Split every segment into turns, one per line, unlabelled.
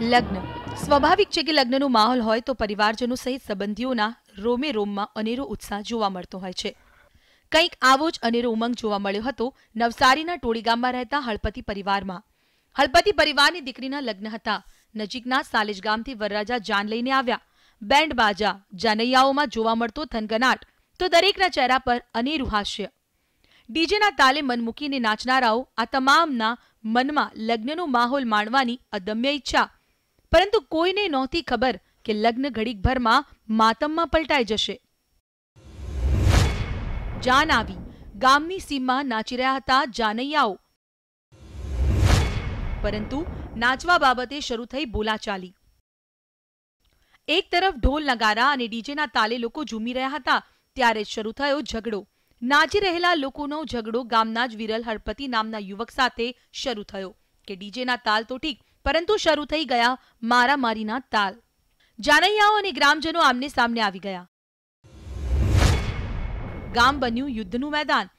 લગ્ન સ્વાભાવિક છે કે લગ્નનો માહોલ હોય તો પરિવારજનો સહિત સંબંધીઓના રોમે રોમમાં અનેરો ઉત્સાહ જોવા મળતો હોય છે। કંઈક આવો જ અનેરો ઉમંગ જોવા મળ્યો હતો નવસારીના ટોળી ગામમાં રહેતા હળપતિ પરિવારમાં। હળપતિ પરિવારની દીકરીના લગ્ન હતા। નજીકના સાલેજ ગામથી વરરાજા જાન લઈને આવ્યા। બેન્ડ બાજા જાનૈયાઓમાં જોવા મળતો થનગનાટ તો દરેકના ચહેરા પર અનેરું હાસ્ય। ડીજેના તાલે મન મૂકીને નાચનારાઓ આ તમામના મનમાં લગ્નનો માહોલ માણવાની અદમ્ય ઈચ્છા, પરંતુ કોઈને નહોતી ખબર કે લગ્ન ઘડીકભરમાં માતમમાં પલટાઈ જશે। જાન આવી ગામની સીમમાં નાચી રહ્યા હતા જાનૈયાઓ, પરંતુ નાચવા બાબતે શરૂ થઈ બોલાચાલી। એક તરફ ઢોલ નગારા અને ડીજેના તાલે લોકો ઝૂમી રહ્યા હતા ત્યારે જ શરૂ થયો ઝઘડો। નાચી રહેલા લોકોનો ઝઘડો ગામના જ વિરલ હળપતિ નામના યુવક સાથે શરૂ થયો કે ડીજેના તાલ તો ઠીક, પરંતુ શરૂ થઈ ગયા મારામારીના તાલ। જાનૈયાઓ અને ગ્રામજનો આમને સામને આવી ગયા। ગામ બન્યું યુદ્ધનું મેદાન।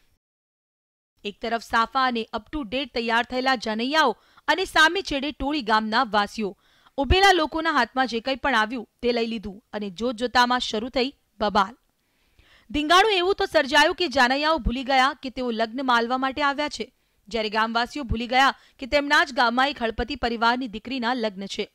એક તરફ સાફા અને અપ ટુ ડેટ તૈયાર થયેલા જાનૈયાઓ અને સામે છેડે ટોળી ગામના વાસીઓ। ઉભેલા લોકોના હાથમાં જે કંઈ પણ આવ્યું તે લઈ લીધું અને જોતજોતામાં શરૂ થઈ બબાલ। ધીંગાણું એવું તો સર્જાયું કે જાનૈયાઓ ભૂલી ગયા કે તેઓ લગ્ન માલવા માટે આવ્યા છે, જ્યારે ગામવાસીઓ ભૂલી ગયા કે તેમના જ ગામમાં એક હળપતિ પરિવારની દીકરીના લગ્ન છે।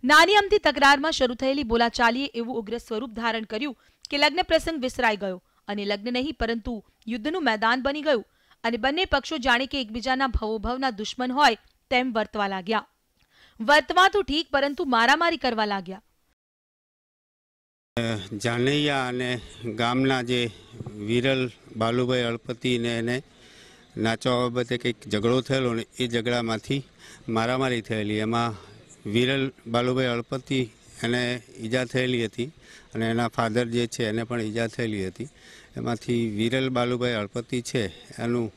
નાની અમથી તકરારમાં શરૂ થયેલી બોલાચાલીએ એવું ઉગ્ર સ્વરૂપ ધારણ કર્યું કે લગ્ન પ્રસંગ વિસરાઈ ગયો અને લગ્ન નહીં પરંતુ યુદ્ધનું મેદાન બની ગયું અને બંને પક્ષો જાણે કે એકબીજાના ભવોભવના દુશ્મન હોય તેમ વર્તવા લાગ્યા। વર્તવા તો ઠીક, પરંતુ મારામારી કરવા લાગ્યા।
જાનૈયા અને ગામના જે વિરલ બાલુભાઈ હળપતિ ને એને નાચવા બાબતે કંઈક ઝઘડો થયેલો ને એ ઝઘડામાંથી મારામારી થયેલી। એમાં વિરલ બાલુભાઈ હળપતિ એને ઈજા થયેલી હતી અને એના ફાધર જે છે એને પણ ઈજા થયેલી હતી। એમાંથી વિરલ બાલુભાઈ હળપતિ છે એનું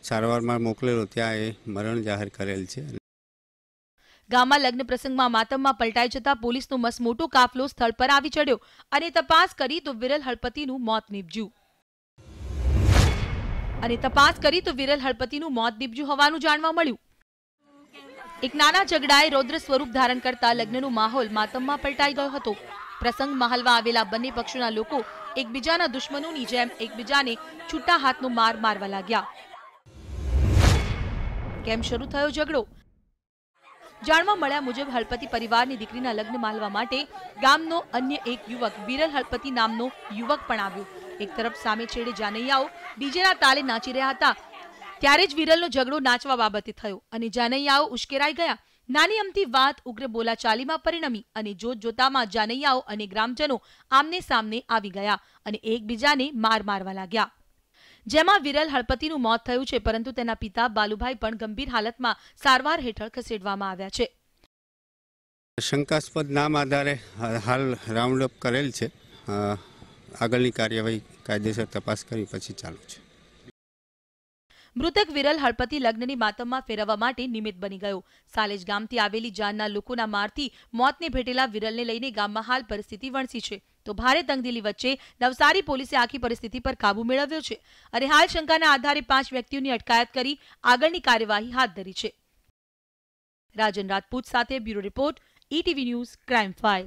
સારવારમાં મોકલેલો, ત્યાં એ મરણ જાહેર કરેલ છે।
ગામમાં લગ્ન પ્રસંગમાં માતમમાં પલટાઈ જતા પોલીસનો મસમોટો કાફલો સ્થળ પર આવી ચડ્યો અને તપાસ કરી તો વિરલ હળપતિનું મોત નીપજ્યું હોવાનું જાણવા મળ્યું। એક નાના ઝઘડાએ રૌદ્ર સ્વરૂપ ધારણ કરતા લગ્નનો માહોલ માતમમાં પલટાઈ ગયો હતો। પ્રસંગ માહલમાં આવેલા બંને પક્ષોના લોકો એકબીજાના દુશ્મનોની જેમ એકબીજાને છૂટા હાથનો માર મારવા લાગ્યા। કેમ શરૂ થયો ઝઘડો? જાણવા મળ્યા મુજબ હળપતિ પરિવારની દીકરીના લગ્ન માલવા માટે ગામનો અન્ય એક યુવક વિરલ હળપતિ નામનો યુવક પણ આવ્યો। એક તરફ સામે છેડે જાનૈયાઓ ડીજેના તાલે નાચી રહ્યા હતા ત્યારે જ વિરલનો ઝઘડો નાચવા બાબતે થયો અને જાનૈયાઓ ઉશ્કેરાઈ ગયા। નાની અમથી વાત ઉગ્ર બોલાચાલીમાં પરિણમી અને જોતજોતામાં જાનૈયાઓ અને ગ્રામજનો આમને સામને આવી ગયા અને એકબીજાને માર મારવા લાગ્યા, જેમાં વિરલ હળપતિનું મોત થયું છે, પરંતુ તેના પિતા બાલુભાઈ પણ ગંભીર હાલતમાં સારવાર હેઠળ ખસેડવામાં આવ્યા છે।
શંકાસ્પદ નામ આધારે હાલ રાઉન્ડ અપ કરેલ છે। આગળની કાર્યવાહી કાયદેસર તપાસ કરી પછી ચાલુ છે।
મૃતક વિરલ હળપતિ લગ્નની માતમમાં ફેરવવા માટે નિમિત્ત બની ગયો। સાલેજ ગામથી આવેલી જાનના લોકોના મારથી મોતને ભેટેલા વિરલને લઈને ગામમાં હાલ પરિસ્થિતિ વણસી છે, તો ભારે તંગદિલી વચ્ચે નવસારી પોલીસે આખી પરિસ્થિતિ પર કાબુ મેળવ્યો છે અને હાલ શંકાના આધારે 5 વ્યક્તિઓની અટકાયત કરી આગળની કાર્યવાહી હાથ ધરી છે। રાજન રાજપૂત સાથે bureau report, ETV news, crime file.